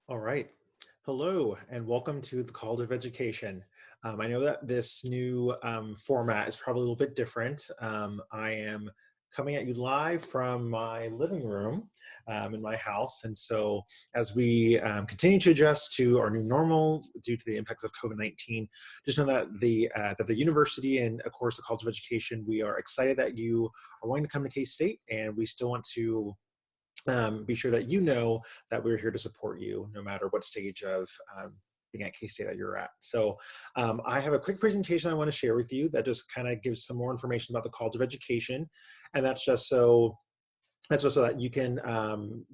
All right. Hello, and welcome to the College of Education. I know that this new format is probably a little bit different. I am coming at you live from my living room in my house. And so, as we continue to adjust to our new normal due to the impacts of COVID-19, just know that the university and, of course, the College of Education, we are excited that you are wanting to come to K-State, and we still want to be sure that you know that we're here to support you no matter what stage of being at K-State that you're at. So I have a quick presentation I want to share with you that just kind of gives some more information about the College of Education. And that's just so that you can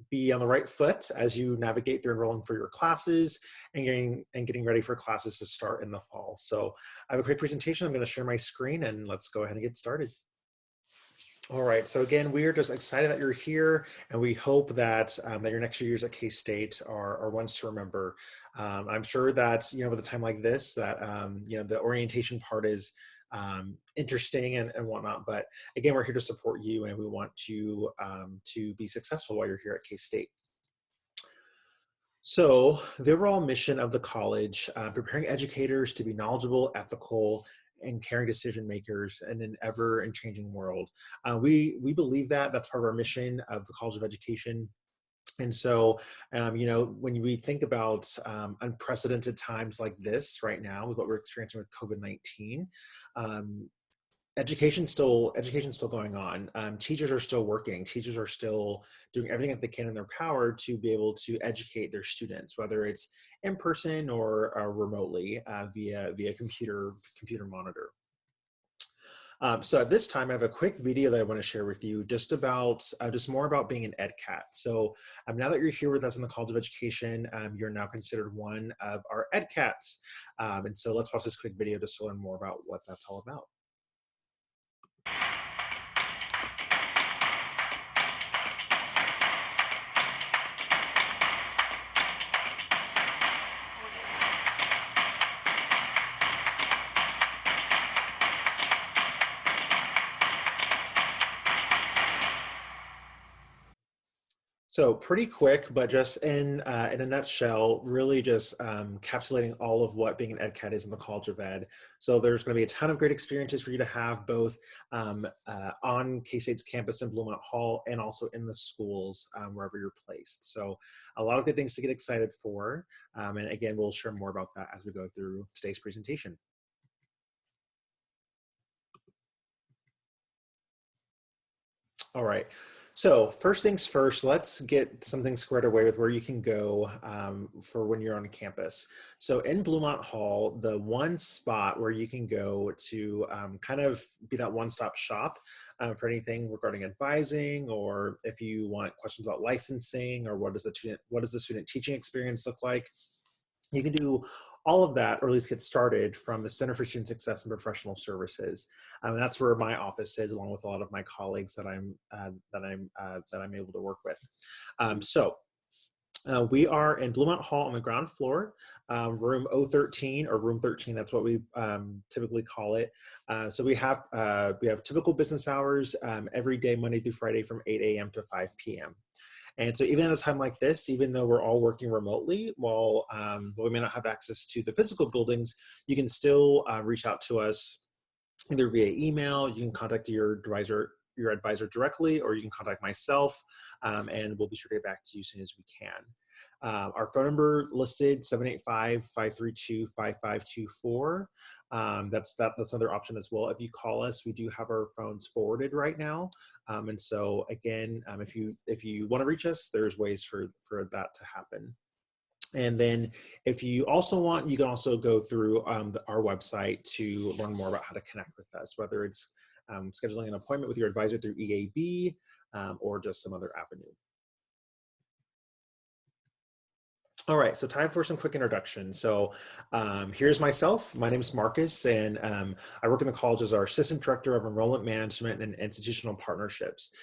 be on the right foot as you navigate through enrolling for your classes and getting ready for classes to start in the fall. So I have a quick presentation. I'm going to share my screen and let's go ahead and get started. All right, so again, we are just excited that you're here, and we hope that that your next few years at K-State are ones to remember. I'm sure that with a time like this, that the orientation part is interesting and whatnot. But again, we're here to support you, and we want you to be successful while you're here at K-State. So the overall mission of the college, preparing educators to be knowledgeable, ethical, and caring decision makers in an ever and changing world. We believe that that's part of our mission of the College of Education. And so, when we think about unprecedented times like this right now with what we're experiencing with COVID-19, education's still going on. Teachers are still working. Teachers are still doing everything that they can in their power to be able to educate their students, whether it's in person or remotely via computer monitor. So at this time, I have a quick video that I want to share with you just more about being an EDCAT. So now that you're here with us in the College of Education, you're now considered one of our EDCATs. And so let's watch this quick video just to learn more about what that's all about. So pretty quick, but just in a nutshell, really just encapsulating all of what being an EdCat is in the College of Ed. So there's going to be a ton of great experiences for you to have both on K-State's campus in Bluemont Hall and also in the schools wherever you're placed. So a lot of good things to get excited for. And again, we'll share more about that as we go through today's presentation. All right. So first things first, let's get something squared away with where you can go for when you're on campus. So in Bluemont Hall, the one spot where you can go to kind of be that one-stop shop for anything regarding advising, or if you want questions about licensing, or what does the student teaching experience look like, you can do all of that, or at least get started, from the Center for Student Success and Professional Services. And that's where my office is, along with a lot of my colleagues that I'm able to work with. We are in Bluemont Hall on the ground floor, room 013 or room 13. That's what we typically call it. So we have typical business hours every day, Monday through Friday, from 8 a.m. to 5 p.m. And so even at a time like this, even though we're all working remotely, while we may not have access to the physical buildings, you can still reach out to us either via email. You can contact your advisor directly, or you can contact myself, and we'll be sure to get back to you as soon as we can. Our phone number listed, 785-532-5524. That's another option as well. If you call us, we do have our phones forwarded right now. And so again, if you want to reach us, there's ways for that to happen. And then if you also want, you can also go through our website to learn more about how to connect with us, whether it's scheduling an appointment with your advisor through EAB or just some other avenue. All right, so time for some quick introduction. So here's myself. My name is Marcus, and I work in the college as our Assistant Director of Enrollment Management and Institutional Partnerships.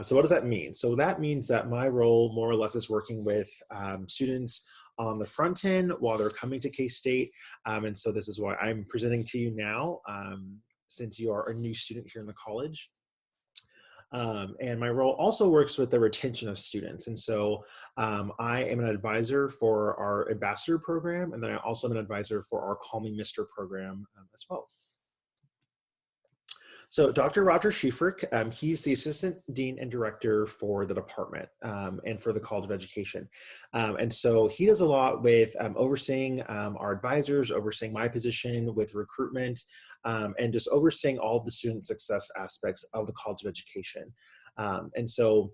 So what does that mean? So that means that my role more or less is working with students on the front end while they're coming to K-State. And so this is why I'm presenting to you now, since you are a new student here in the college. And my role also works with the retention of students. And so I am an advisor for our ambassador program, and then I also am an advisor for our Call Me Mr. program as well. So Dr. Roger Schiefrick, he's the Assistant Dean and Director for the department and for the College of Education. And so he does a lot with overseeing our advisors, overseeing my position with recruitment, and just overseeing all of the student success aspects of the College of Education. And so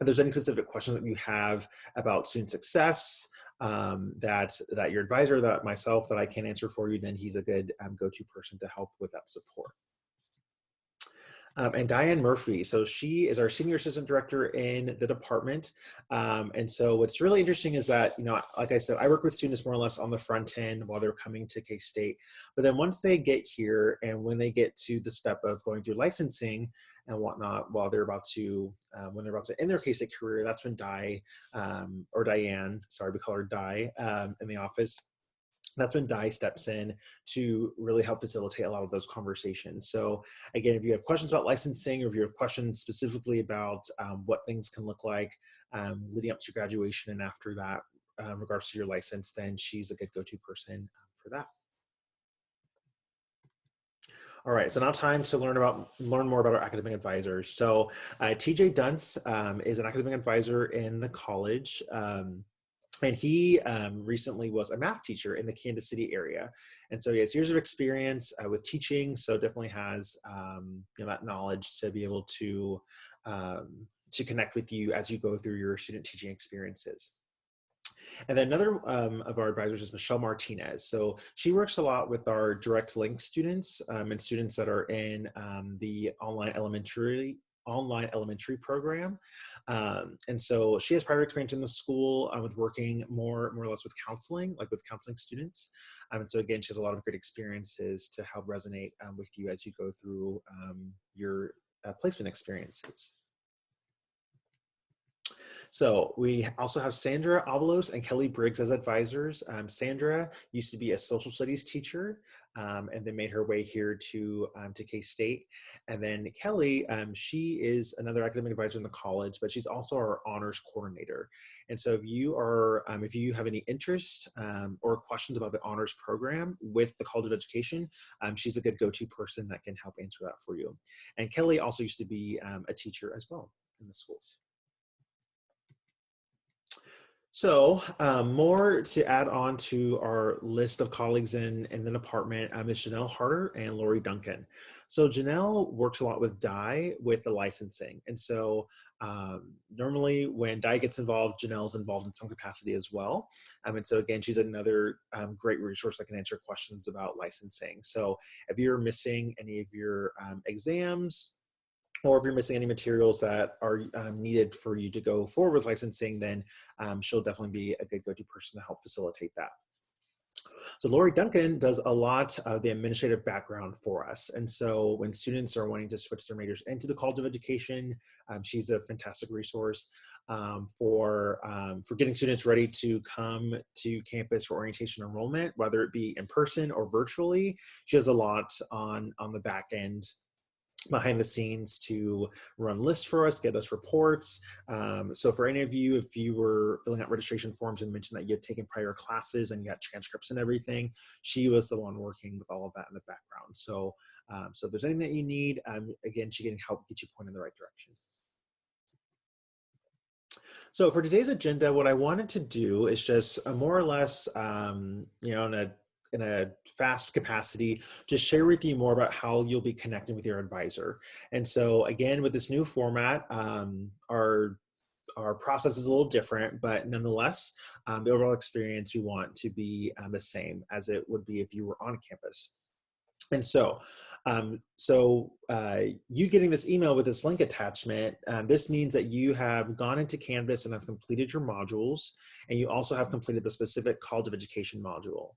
if there's any specific questions that you have about student success, that your advisor, that myself, that I can answer for you, then he's a good go-to person to help with that support. And Diane Murphy, so she is our Senior Assistant Director in the department. And so what's really interesting is that, like I said, I work with students more or less on the front end while they're coming to K-State. But then once they get here and when they get to the step of going through licensing and whatnot, while they're about to, when they're about to end their K-State career, that's when or Diane, sorry, we call her Di in the office. That's when Di steps in to really help facilitate a lot of those conversations. So again, if you have questions about licensing, or if you have questions specifically about what things can look like leading up to graduation and after that in regards to your license, then she's a good go-to person for that. All right, so now time to learn more about our academic advisors. So TJ Dunce is an academic advisor in the college. And he recently was a math teacher in the Kansas City area. And so he has years of experience with teaching, so definitely has that knowledge to be able to connect with you as you go through your student teaching experiences. And then another of our advisors is Michelle Martinez. So she works a lot with our direct link students and students that are in the online elementary program. And so she has prior experience in the school with working more or less with counseling, like with counseling students. And so again, she has a lot of great experiences to help resonate with you as you go through your placement experiences. So we also have Sandra Avalos and Kelly Briggs as advisors. Sandra used to be a social studies teacher and then made her way here to K-State. And then Kelly, she is another academic advisor in the college, but she's also our honors coordinator. And so if you have any interest or questions about the honors program with the College of Education, she's a good go-to person that can help answer that for you. And Kelly also used to be a teacher as well in the schools. So more to add on to our list of colleagues in the department is Janelle Harder and Lori Duncan. So Janelle works a lot with Di with the licensing. And so normally when Di gets involved, Janelle's involved in some capacity as well. And so again, she's another great resource that can answer questions about licensing. So if you're missing any of your exams, or if you're missing any materials that are needed for you to go forward with licensing, then she'll definitely be a good go-to person to help facilitate that. So Lori Duncan does a lot of the administrative background for us. And so when students are wanting to switch their majors into the College of Education, she's a fantastic resource for getting students ready to come to campus for orientation enrollment, whether it be in person or virtually. She has a lot on the back end behind the scenes to run lists for us, get us reports. So for any of you, if you were filling out registration forms and mentioned that you had taken prior classes and you got transcripts and everything, she was the one working with all of that in the background. So, so if there's anything that you need, again, she can help get you pointed in the right direction. So for today's agenda, what I wanted to do is just more or less, in a fast capacity, just share with you more about how you'll be connecting with your advisor. And so again, with this new format, our process is a little different, but nonetheless, the overall experience we want to be the same as it would be if you were on campus. And so, you getting this email with this link attachment, this means that you have gone into Canvas and have completed your modules, and you also have completed the specific College of Education module.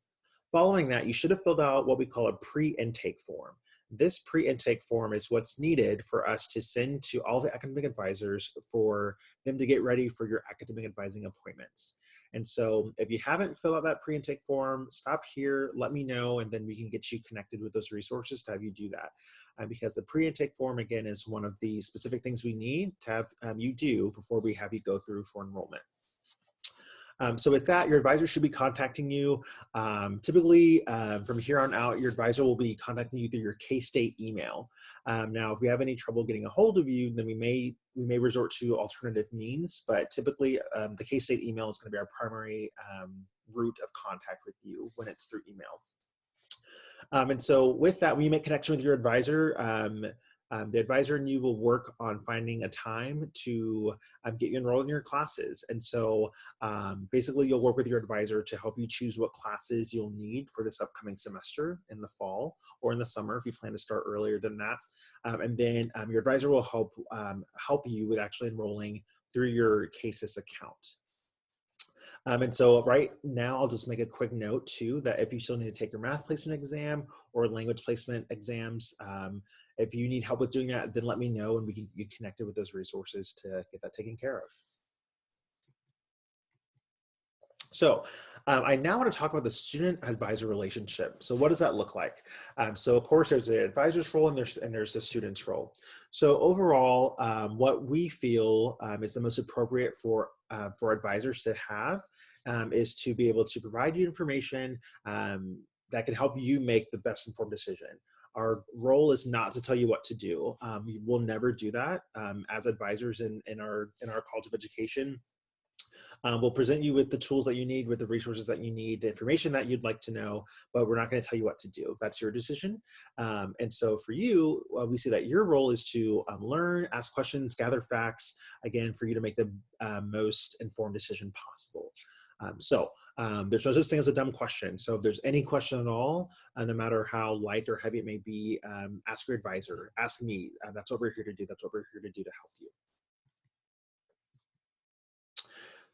Following that, you should have filled out what we call a pre-intake form. this pre-intake form is what's needed for us to send to all the academic advisors for them to get ready for your academic advising appointments. And so if you haven't filled out that pre-intake form, stop here, let me know, and then we can get you connected with those resources to have you do that. Because the pre-intake form, again, is one of the specific things we need to have you do before we have you go through for enrollment. So with that, your advisor should be contacting you. Typically, from here on out, your advisor will be contacting you through your K-State email. Now, if we have any trouble getting a hold of you, then we may resort to alternative means, but typically the K-State email is going to be our primary route of contact with you when it's through email. And so with that, when you make connection with your advisor, the advisor and you will work on finding a time to get you enrolled in your classes. And so basically you'll work with your advisor to help you choose what classes you'll need for this upcoming semester in the fall or in the summer if you plan to start earlier than that. And then your advisor will help you with actually enrolling through your KSIS account. And so right now, I'll just make a quick note too, that if you still need to take your math placement exam or language placement exams, if you need help with doing that, then let me know and we can get connected with those resources to get that taken care of. So I now want to talk about the student-advisor relationship. So what does that look like? So of course, there's the advisor's role and there's the student's role. So overall, what we feel is the most appropriate for advisors to have is to be able to provide you information that can help you make the best informed decision. Our role is not to tell you what to do. We will never do that as advisors in our College of Education. We'll present you with the tools that you need, with the resources that you need, the information that you'd like to know, but we're not going to tell you what to do. That's your decision. And so for you, we see that your role is to learn, ask questions, gather facts, again, for you to make the most informed decision possible. There's no such thing as a dumb question. So if there's any question at all, no matter how light or heavy it may be, ask your advisor, ask me. That's what we're here to do. That's what we're here to do to help you.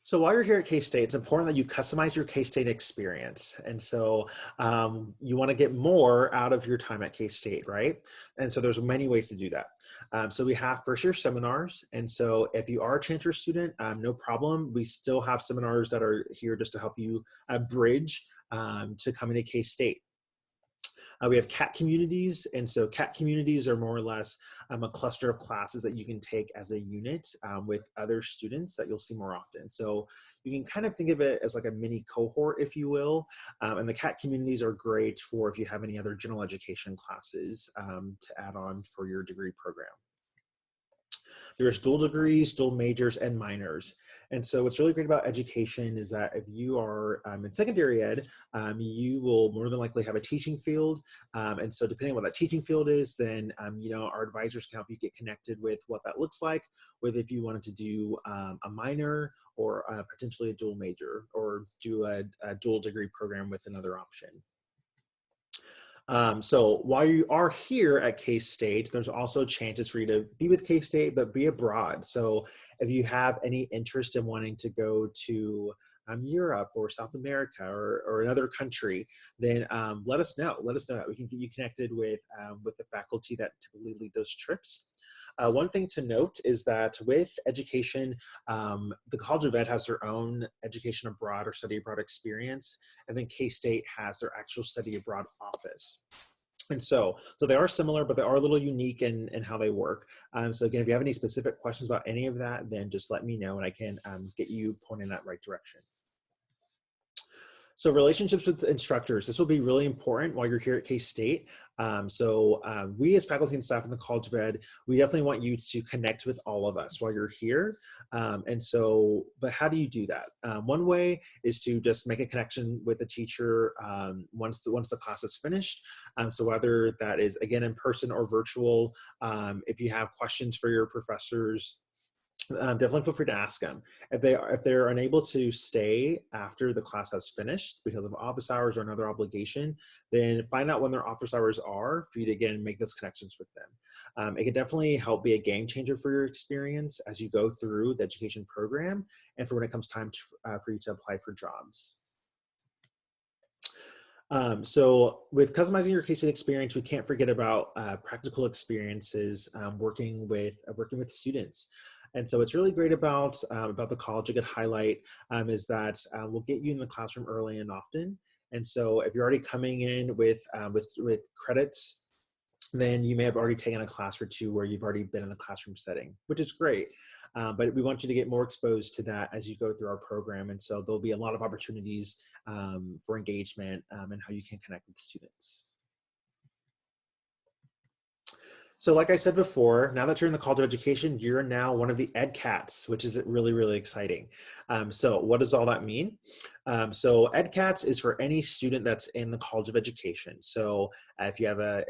So while you're here at K-State, it's important that you customize your K-State experience. And so you want to get more out of your time at K-State, right? And so there's many ways to do that. So we have first year seminars. And so if you are a transfer student, no problem. We still have seminars that are here just to help you bridge to coming to K-State. We have CAT communities, and so CAT communities are more or less a cluster of classes that you can take as a unit with other students that you'll see more often. So you can kind of think of it as like a mini cohort, if you will, and the CAT communities are great for if you have any other general education classes to add on for your degree program. There's dual degrees, dual majors, and minors. And so what's really great about education is that if you are in secondary ed, you will more than likely have a teaching field. And so depending on what that teaching field is, then our advisors can help you get connected with what that looks like, with if you wanted to do a minor or potentially a dual major or do a dual degree program with another option. So while you are here at K-State, there's also chances for you to be with K-State, but be abroad. So if you have any interest in wanting to go to Europe or South America or another country, then let us know. Let us know that we can get you connected with the faculty that typically lead those trips. One thing to note is that with education, the College of Ed has their own education abroad or study abroad experience, and then K-State has their actual study abroad office. And so they are similar, but they are a little unique in how they work. So again, if you have any specific questions about any of that, then just let me know and I can get you pointed in that right direction. So relationships with instructors, this will be really important while you're here at K-State. We as faculty and staff in the College of Ed, we definitely want you to connect with all of us while you're here. But how do you do that? One way is to just make a connection with a teacher once the class is finished. So whether that is, again, in person or virtual, if you have questions for your professors, definitely feel free to ask them. If they're unable to stay after the class has finished because of office hours or another obligation, then find out when their office hours are for you to, again, make those connections with them. It can definitely help be a game changer for your experience as you go through the education program and for when it comes time for you to apply for jobs. So with customizing your K-State experience, we can't forget about practical experiences working with students. And so what's really great about the college, a good highlight is that we'll get you in the classroom early and often. And so if you're already coming in with credits, then you may have already taken a class or two where you've already been in the classroom setting, which is great. But we want you to get more exposed to that as you go through our program. And so there'll be a lot of opportunities for engagement and how you can connect with students. So like I said before, now that you're in the College of Education, you're now one of the EDCATs, which is really, really exciting. So what does all that mean? So EDCATs is for any student that's in the College of Education. So if you have a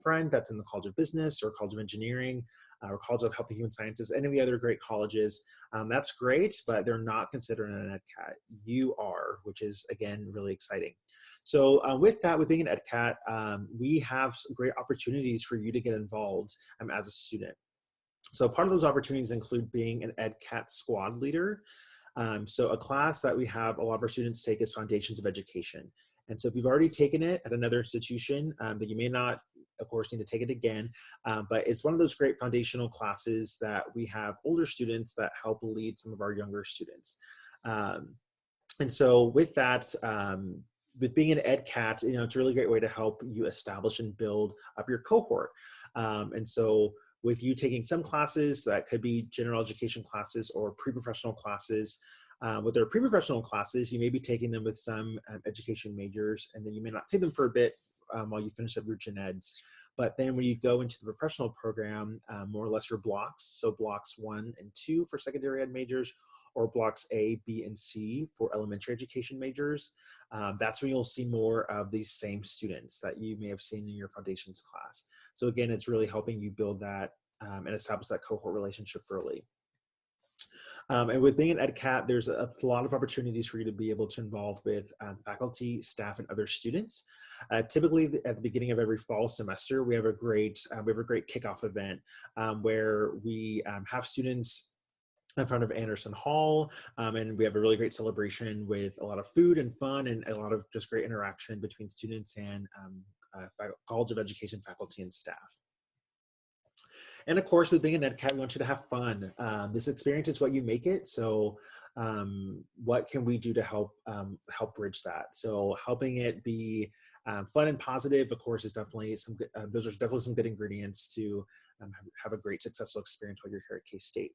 friend that's in the College of Business or College of Engineering or College of Health and Human Sciences, any of the other great colleges, that's great, but they're not considered an EDCAT. You are, which is, again, really exciting. So with being an EDCAT, we have great opportunities for you to get involved as a student. So part of those opportunities include being an EDCAT squad leader. So a class that we have a lot of our students take is Foundations of Education. And so if you've already taken it at another institution, then you may not, of course, need to take it again. But it's one of those great foundational classes that we have older students that help lead some of our younger students. And so with that, with being an EDCAT, it's a really great way to help you establish and build up your cohort. And so with you taking some classes that could be general education classes or pre-professional classes, with their pre-professional classes, you may be taking them with some education majors, and then you may not take them for a bit while you finish up your gen eds. But then when you go into the professional program, more or less your blocks, so blocks 1 and 2 for secondary ed majors, or blocks A, B, and C for elementary education majors, that's when you'll see more of these same students that you may have seen in your foundations class. So again, it's really helping you build that and establish that cohort relationship early. And with being an EDCAT, there's a lot of opportunities for you to be able to involve with faculty, staff, and other students. Typically, at the beginning of every fall semester, we have a great kickoff event where we have students in front of Anderson Hall, and we have a really great celebration with a lot of food and fun and a lot of just great interaction between students and College of Education faculty and staff. And of course, with being an EDCAT, we want you to have fun. This experience is what you make it. So what can we do to help bridge that? So helping it be fun and positive, of course, is definitely those are definitely some good ingredients to have a great, successful experience while you're here at K-State.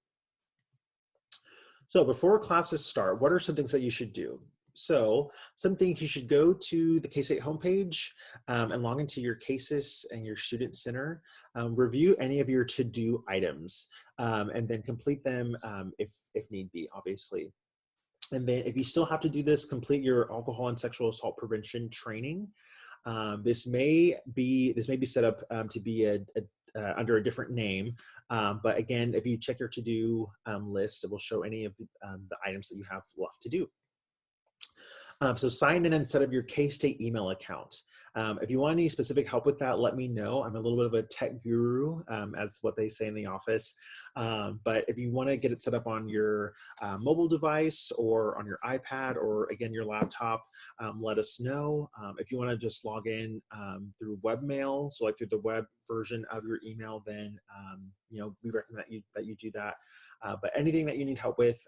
So before classes start, what are some things that you should do? So some things you should go to the K-State homepage and log into your K-Sys and your Student Center, review any of your to-do items, and then complete them if need be, obviously. And then if you still have to do this, complete your alcohol and sexual assault prevention training. This may be set up to be under a different name. But again, if you check your to-do list, it will show any of the items that you have left to do. So sign in and set up your K-State email account. If you want any specific help with that, let me know. I'm a little bit of a tech guru, as what they say in the office. But if you want to get it set up on your mobile device or on your iPad or, again, your laptop, let us know. If you want to just log in through webmail, so like through the web version of your email, then we recommend that you do that. But anything that you need help with,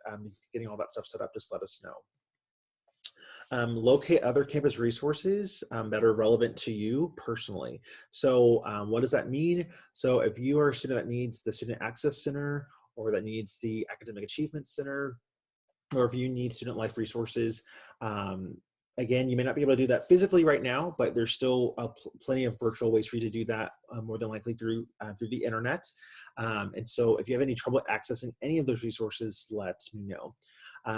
getting all that stuff set up, just let us know. Locate other campus resources that are relevant to you personally. So what does that mean? So if you are a student that needs the Student Access Center or that needs the Academic Achievement Center, or if you need student life resources, again, you may not be able to do that physically right now, but there's still plenty of virtual ways for you to do that, more than likely through the internet. And so if you have any trouble accessing any of those resources, let me know.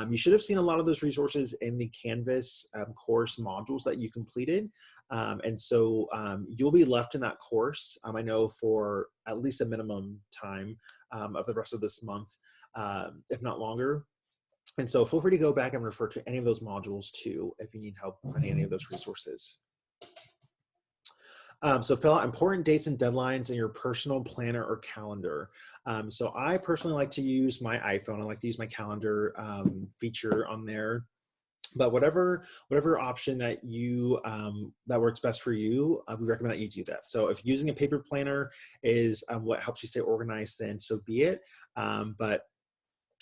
You should have seen a lot of those resources in the Canvas course modules that you completed. And so you'll be left in that course, I know, for at least a minimum time of the rest of this month, if not longer. And so feel free to go back and refer to any of those modules too, if you need help finding any of those resources. So fill out important dates and deadlines in your personal planner or calendar. So I personally like to use my iPhone. I like to use my calendar feature on there. But whatever option that you that works best for you, we recommend that you do that. So if using a paper planner is what helps you stay organized, then so be it.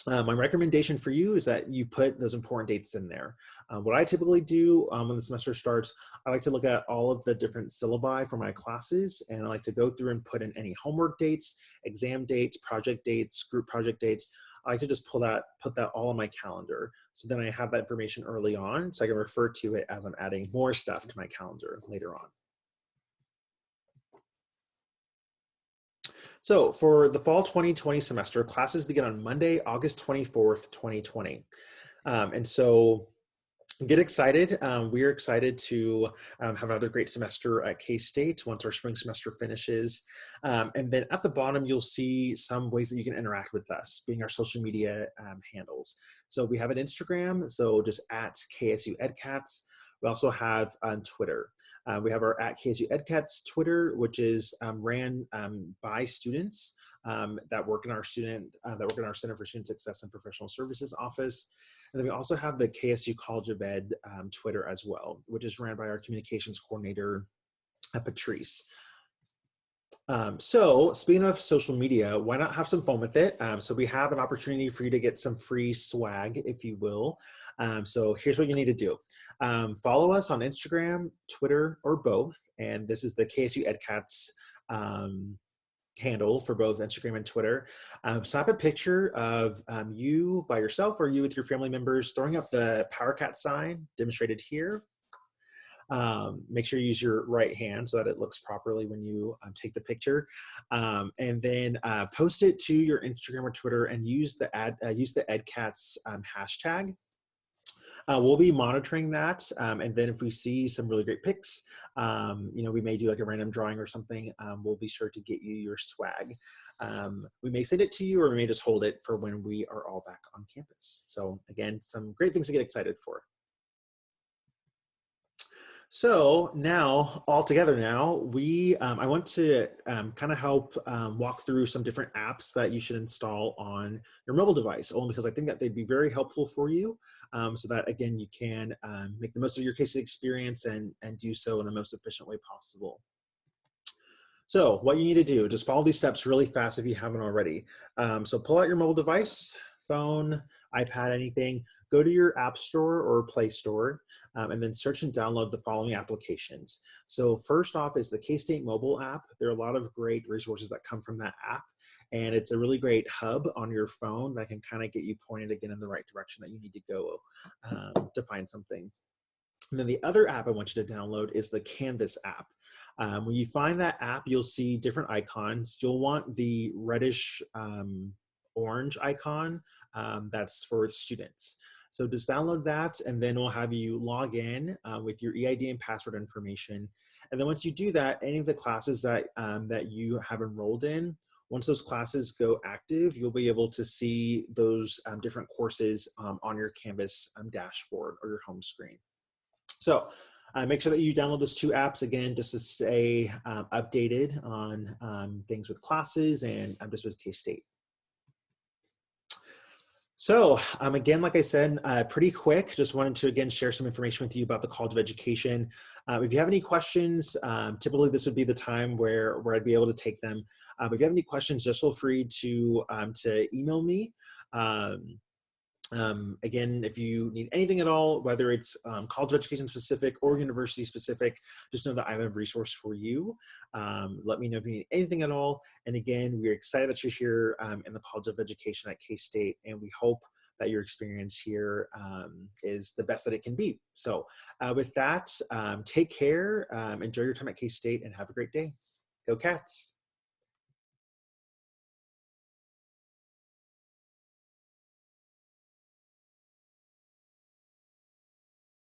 My recommendation for you is that you put those important dates in there. What I typically do when the semester starts, I like to look at all of the different syllabi for my classes, and I like to go through and put in any homework dates, exam dates, project dates, group project dates. I like to just put that all on my calendar. So then I have that information early on, so I can refer to it as I'm adding more stuff to my calendar later on. So for the fall 2020 semester, classes begin on Monday, August 24th, 2020. And so get excited. We're excited to have another great semester at K-State once our spring semester finishes. And then at the bottom, you'll see some ways that you can interact with us, being our social media handles. So we have an Instagram, so just at KSU EDCATs. We also have on Twitter. We have our at KSU EDCATs Twitter, which is ran by students that work in our Center for Student Success and Professional Services office. And then we also have the KSU College of Ed Twitter as well, which is ran by our communications coordinator, Patrice. So speaking of social media, why not have some fun with it? So we have an opportunity for you to get some free swag, if you will. So here's what you need to do. Follow us on Instagram, Twitter, or both. And this is the KSU EDCATs handle for both Instagram and Twitter. Snap a picture of you by yourself or you with your family members throwing up the PowerCat sign demonstrated here. Make sure you use your right hand so that it looks properly when you take the picture, and then post it to your Instagram or Twitter and use the EDCATs hashtag. We'll be monitoring that, and then if we see some really great pics, we may do like a random drawing or something. We'll be sure to get you your swag. We may send it to you, or we may just hold it for when we are all back on campus. So again, some great things to get excited for. So now, all together now, I want to kind of help walk through some different apps that you should install on your mobile device, only because I think that they'd be very helpful for you, so that, again, you can make the most of your K-State experience and do so in the most efficient way possible. So what you need to do, just follow these steps really fast if you haven't already. So pull out your mobile device, phone, iPad, anything, go to your App Store or Play Store, and then search and download the following applications. So first off is the K-State mobile app. There are a lot of great resources that come from that app, and it's a really great hub on your phone that can kind of get you pointed again in the right direction that you need to go to find something. And then the other app I want you to download is the Canvas app. When you find that app, you'll see different icons. You'll want the reddish orange icon that's for students. So just download that, and then we'll have you log in with your EID and password information. And then once you do that, any of the classes that you have enrolled in, once those classes go active, you'll be able to see those different courses on your Canvas dashboard or your home screen. So make sure that you download those two apps, again, just to stay updated on things with classes and just with K-State. So again, like I said, pretty quick, just wanted to, again, share some information with you about the College of Education. If you have any questions, typically this would be the time where I'd be able to take them. If you have any questions, just feel free to email me. Again, if you need anything at all, whether it's College of Education specific or university specific, just know that I have a resource for you. Let me know if you need anything at all. And again, we're excited that you're here in the College of Education at K-State, and we hope that your experience here is the best that it can be. So with that, take care, enjoy your time at K-State, and have a great day. Go Cats!